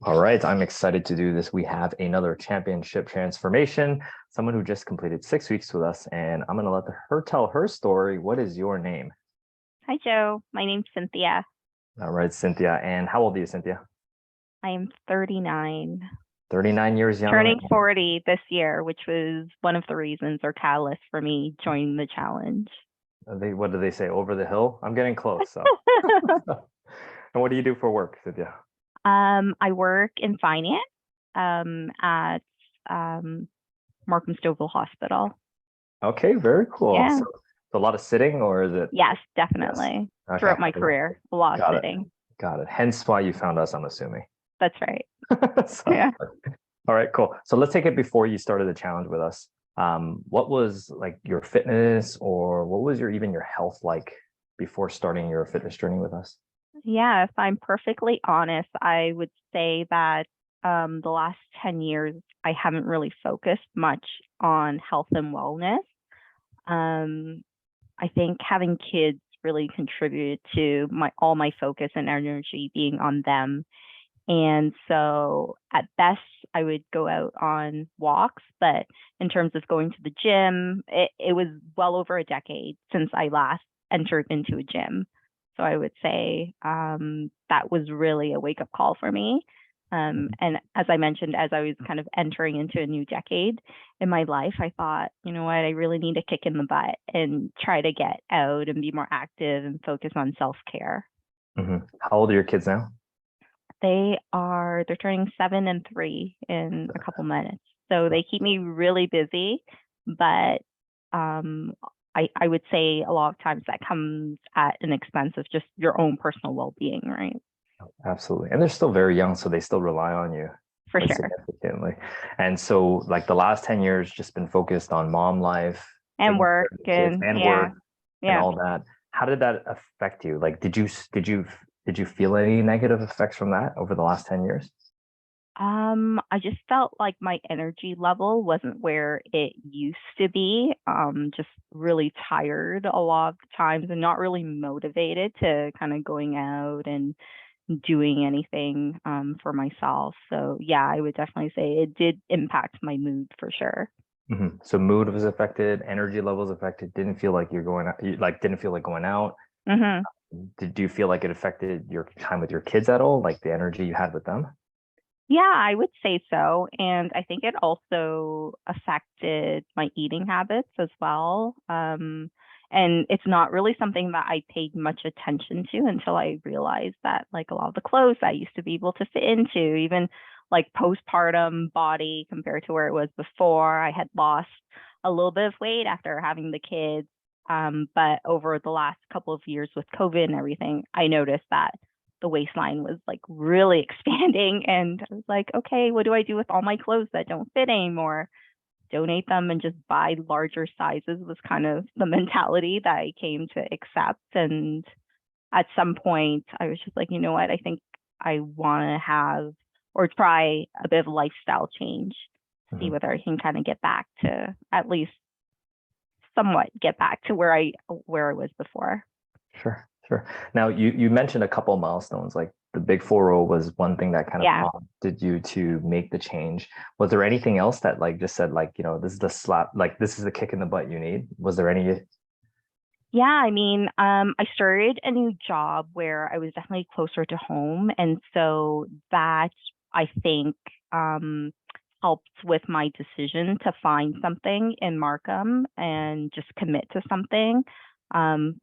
All right, I'm excited to do this. We have another championship transformation, someone who just completed 6 weeks with us, and I'm going to let her tell her story. What is your name? Hi, Joe. My name's Cynthia. All right, Cynthia. And how old are you, Cynthia? I am 39, 39 years young. turning 40 this year, which was one of the reasons or catalyst for me joining the challenge. What do they say? Over the hill? I'm getting close. So. And what do you do for work, Cynthia? I work in finance at um, Markham Stouffville Hospital. Okay, very cool. Yeah. So a lot of sitting, or is it? Yes, Yes. definitely. Okay. Throughout my career, a lot of Got it. sitting. Got it. Hence why you found us, I'm assuming. That's right. So, Yeah. all right, cool. So let's take it before you started the challenge with us. What was like your fitness, or what was your health like before starting your fitness journey with us? Yeah, if I'm perfectly honest, I would say that the last 10 years, I haven't really focused much on health and wellness. Um, I think having kids really contributed to all my focus and energy being on them. And so at best, I would go out on walks, but in terms of going to the gym, it was well over a decade since I last entered into a gym. So I would say that was really a wake up call for me. And as I mentioned, as I was kind of entering into a new decade in my life, I thought, you know what, I really need a kick in the butt and try to get out and be more active and focus on self care. How old are your kids now? They're turning 7 and 3 in a couple minutes. So they keep me really busy, but um, I would say a lot of times that comes at an expense of just your own personal well being, right? Absolutely. And they're still very young, so they still rely on you For quite sure. significantly. And so, like the last 10 years, just been focused on mom life, And taking work care of the kids and and yeah, work and yeah. all that. How did that affect you? Like, did you feel any negative effects from that over the last 10 years? I just felt like my energy level wasn't where it used to be. Just really tired a lot of times and not really motivated to kind of going out and doing anything for myself. So yeah, I would definitely say it did impact my mood for sure. So mood was affected, energy levels affected, didn't feel like you're going out, didn't feel like going out. Hmm. Did you feel like it affected your time with your kids at all, like the energy you had with them? Yeah, I would say so. And I think it also affected my eating habits as well. And it's not really something that I paid much attention to until I realized that, like, a lot of the clothes I used to be able to fit into, even like postpartum body compared to where it was before, I had lost a little bit of weight after having the kids. But over the last couple of years with COVID and everything, I noticed that the waistline was like really expanding. And I was like, okay, what do I do with all my clothes that don't fit anymore? Donate them and just buy larger sizes was kind of the mentality that I came to accept. And at some point, I was just like, you know what? I think I want to have or try a bit of a lifestyle change, see Mhm. whether I can kind of get back to at least somewhat get back to where I was before. Sure, sure. Now you mentioned a couple milestones, like the big 4-0 was one thing that kind of Yeah. prompted you to make the change. Was there anything else that like just said like, this is the slap, like this is the kick in the butt you need? Was there any? Yeah, I mean, I started a new job where I was definitely closer to home. And so that I think um, helped with my decision to find something in Markham and just commit to something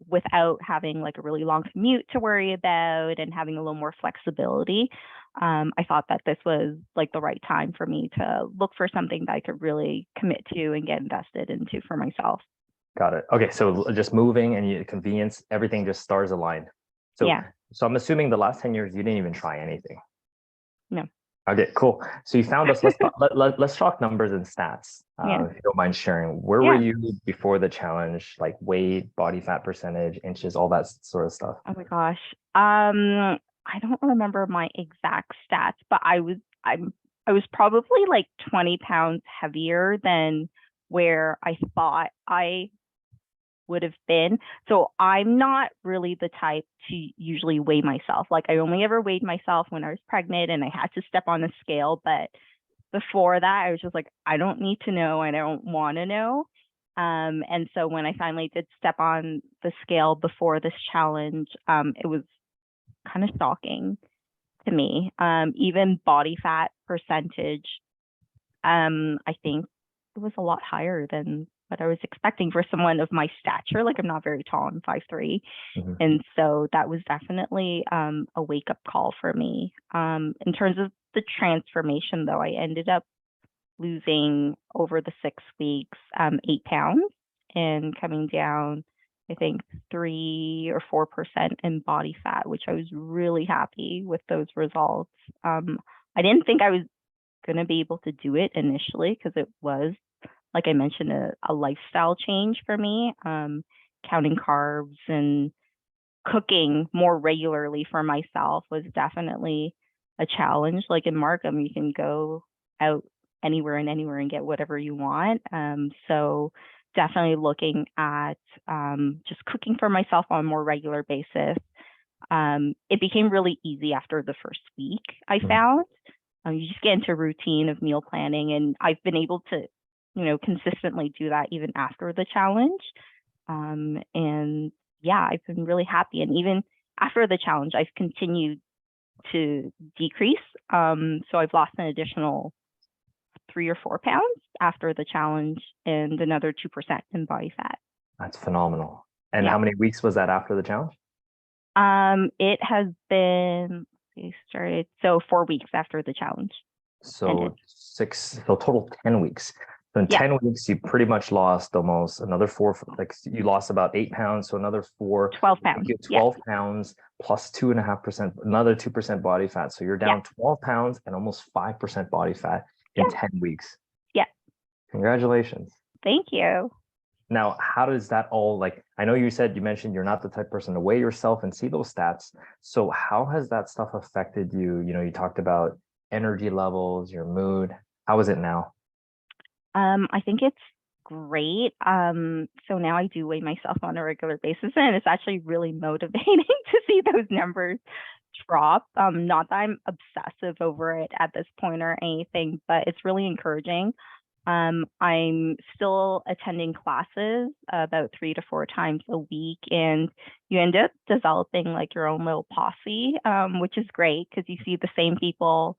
without having like a really long commute to worry about and having a little more flexibility. I thought that this was like the right time for me to look for something that I could really commit to and get invested into for myself. Got it. Okay, so just moving and convenience, everything just stars aligned. So Yeah, so I'm assuming the last 10 years you didn't even try anything. no. Okay, cool. So you found us. Let's talk numbers and stats. Yeah. If you don't mind sharing, where were Yeah. you before the challenge? Like weight, body fat percentage, inches, all that sort of stuff. Oh my gosh. I don't remember my exact stats, but I was probably like 20 pounds heavier than where I thought I would have been. So I'm not really the type to usually weigh myself. Like I only ever weighed myself when I was pregnant and I had to step on a scale. But before that, I was just like, I don't need to know. I don't want to know. And so when I finally did step on the scale before this challenge, it was kind of shocking to me. Even body fat percentage, I think it was a lot higher than what I was expecting for someone of my stature. Like I'm not very tall, I'm 5'3". Mhm. And so that was definitely a wake up call for me. In terms of the transformation, though, I ended up losing over the 6 weeks 8 pounds and coming down, I think 3 or 4% in body fat, which I was really happy with those results. I didn't think I was going to be able to do it initially because it was, like I mentioned, a lifestyle change for me. Counting carbs and cooking more regularly for myself was definitely a challenge. Like in Markham, you can go out anywhere and get whatever you want. So definitely looking at just cooking for myself on a more regular basis. It became really easy after the first week, I Mhm. found. You just get into a routine of meal planning, and I've been able to, consistently do that even after the challenge. And yeah, I've been really happy. And even after the challenge, I've continued to decrease. So I've lost an additional 3 or 4 pounds after the challenge and another 2% in body fat. That's phenomenal. And Yeah. how many weeks was that after the challenge? It has been, we started, so 4 weeks after the challenge ended. So total 10 weeks. So in Yeah. 10 weeks, you pretty much lost almost another four, like you lost about 8 pounds. So another 12 pounds. you 12 pounds plus 2.5%, another 2% body fat. So you're down 12 pounds and almost 5% body fat in 10 weeks. Yeah. Congratulations. Thank you. Now, how does that all, like, I know you mentioned you're not the type of person to weigh yourself and see those stats. So how has that stuff affected you? You talked about energy levels, your mood. How is it now? I think it's great. So now I do weigh myself on a regular basis, and it's actually really motivating to see those numbers drop. Not that I'm obsessive over it at this point or anything, but it's really encouraging. I'm still attending classes about 3 to 4 times a week, and you end up developing like your own little posse, which is great because you see the same people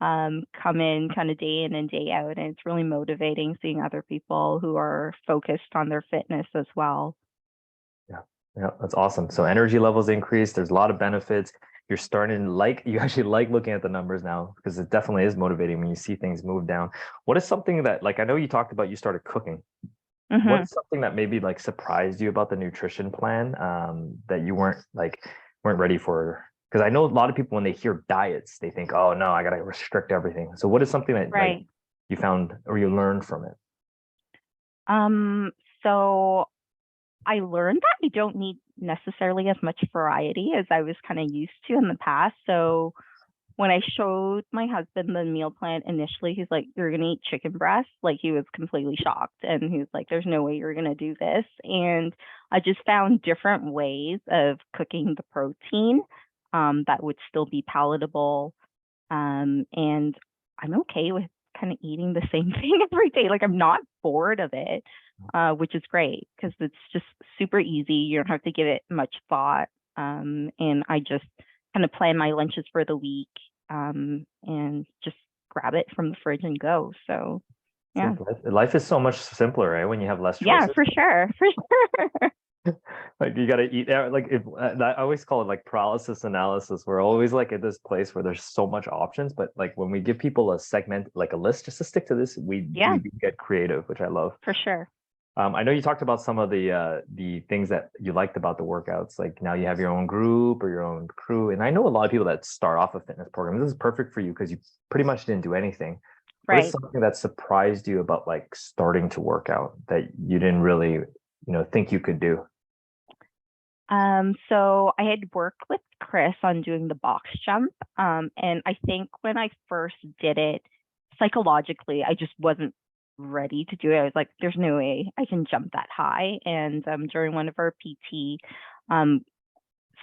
come in kind of day in and day out, and it's really motivating seeing other people who are focused on their fitness as well. Yeah, that's awesome. So energy levels increase. There's a lot of benefits. You're starting you actually like looking at the numbers now because it definitely is motivating when you see things move down. What is something that, like, I know you talked about you started cooking. What is something that maybe like surprised you about the nutrition plan that you weren't ready for? Because I know a lot of people when they hear diets, they think, oh no, I gotta restrict everything. So what is something that like Right. you found or you learned from it? So I learned that I don't need necessarily as much variety as I was kind of used to in the past. So when I showed my husband the meal plan initially, he's like, "You're gonna eat chicken breast." Like he was completely shocked, and he was like, "There's no way you're gonna do this." And I just found different ways of cooking the protein that would still be palatable. And I'm okay with kind of eating the same thing every day. Like I'm not bored of it, which is great because it's just super easy. You don't have to give it much thought. And I just kind of plan my lunches for the week and just grab it from the fridge and go. So yeah. Life is so much simpler, right? When you have less Yeah, choices. for sure. For sure. Like you got to eat like if I always call it like paralysis analysis. We're always like at this place where there's so much options, but like when we give people a segment, like a list, just to stick to this, we Yeah, do get creative, which I love. for sure. I know you talked about some of the things that you liked about the workouts. Like now you have your own group or your own crew, and I know a lot of people that start off a fitness program. This is perfect for you because you pretty much didn't do anything. What is Right. something that surprised you about like starting to work out that you didn't really, think you could do? So I had worked with Chris on doing the box jump. And I think when I first did it, psychologically, I just wasn't ready to do it. I was like, there's no way I can jump that high. And during one of our PT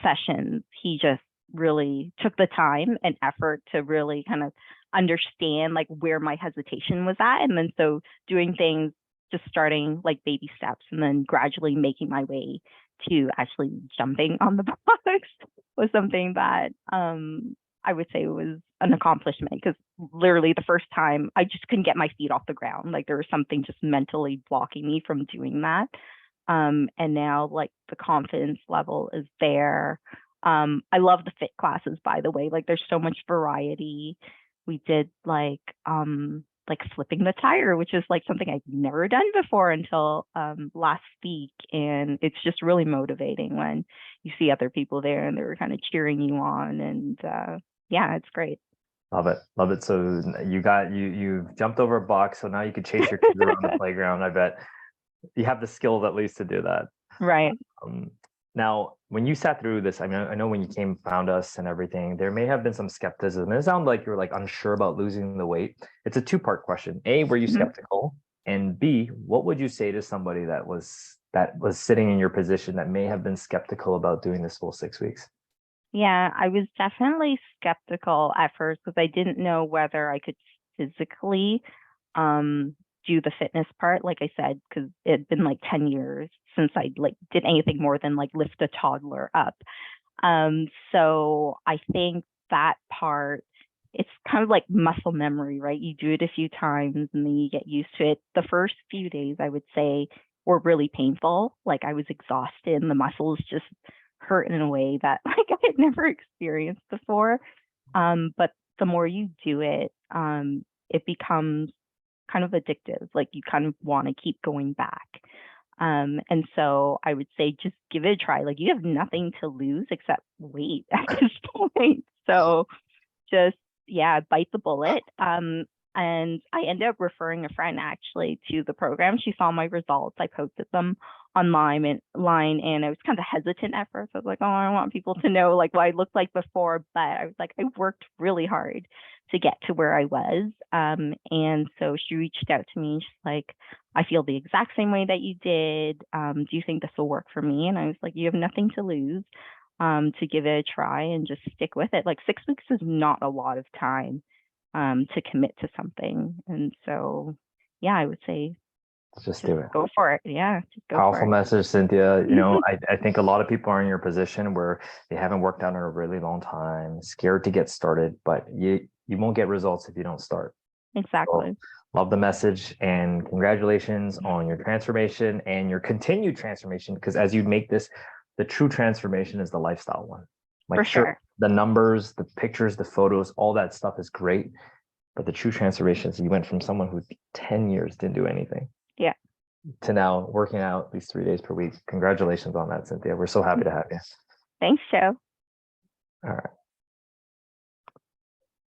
sessions, he just really took the time and effort to really kind of understand like where my hesitation was at. And then so doing things, just starting like baby steps and then gradually making my way to actually jumping on the box was something that I would say was an accomplishment, because literally the first time I just couldn't get my feet off the ground. Like there was something just mentally blocking me from doing that. And now like the confidence level is there. I love the fit classes, by the way. Like there's so much variety. We did like flipping the tire, which is like something I've never done before until last week. And it's just really motivating when you see other people there and they're kind of cheering you on. And yeah, it's great. Love it. Love it. So you jumped over a box, so now you could chase your kids around the playground. I bet you have the skills at least to do that. Right. Now, when you sat through this, I mean, I know when you found us and everything, there may have been some skepticism. It sounded like you were like unsure about losing the weight. It's a two-part question. A, were you skeptical? And B, what would you say to somebody that was sitting in your position that may have been skeptical about doing this full 6 weeks? Yeah, I was definitely skeptical at first because I didn't know whether I could physically do the fitness part, like I said, because it had been like 10 years since I like did anything more than like lift a toddler up. So I think that part, it's kind of like muscle memory, right? You do it a few times and then you get used to it. The first few days, I would say, were really painful. Like I was exhausted and the muscles just hurt in a way that like I had never experienced before. But the more you do it, it becomes kind of addictive. Like you kind of want to keep going back. And so I would say just give it a try. Like you have nothing to lose except weight at this point. So just, yeah, bite the bullet. And I ended up referring a friend actually to the program. She saw my results. I posted them online and I was kind of hesitant at first. I was like, oh, I don't want people to know like what I looked like before, but I was like, I worked really hard to get to where I was. And so she reached out to me. She's like, I feel the exact same way that you did. Do you think this will work for me? And I was like, you have nothing to lose. To give it a try and just stick with it. Like 6 weeks is not a lot of time to commit to something. And so, yeah, I would say just do it. Go for it. Yeah, just go Powerful for it. message, Cynthia. You know, I think a lot of people are in your position where they haven't worked out in a really long time, scared to get started, but you won't get results if you don't start. Exactly. So, love the message and congratulations on your transformation and your continued transformation, because as you make this, the true transformation is the lifestyle one. Like For sure. The numbers, the pictures, the photos, all that stuff is great. But the true transformation is you went from someone who 10 years didn't do anything. Yeah. To now working out at least 3 days per week. Congratulations on that, Cynthia. We're so happy to have you. Thanks, Joe. All right.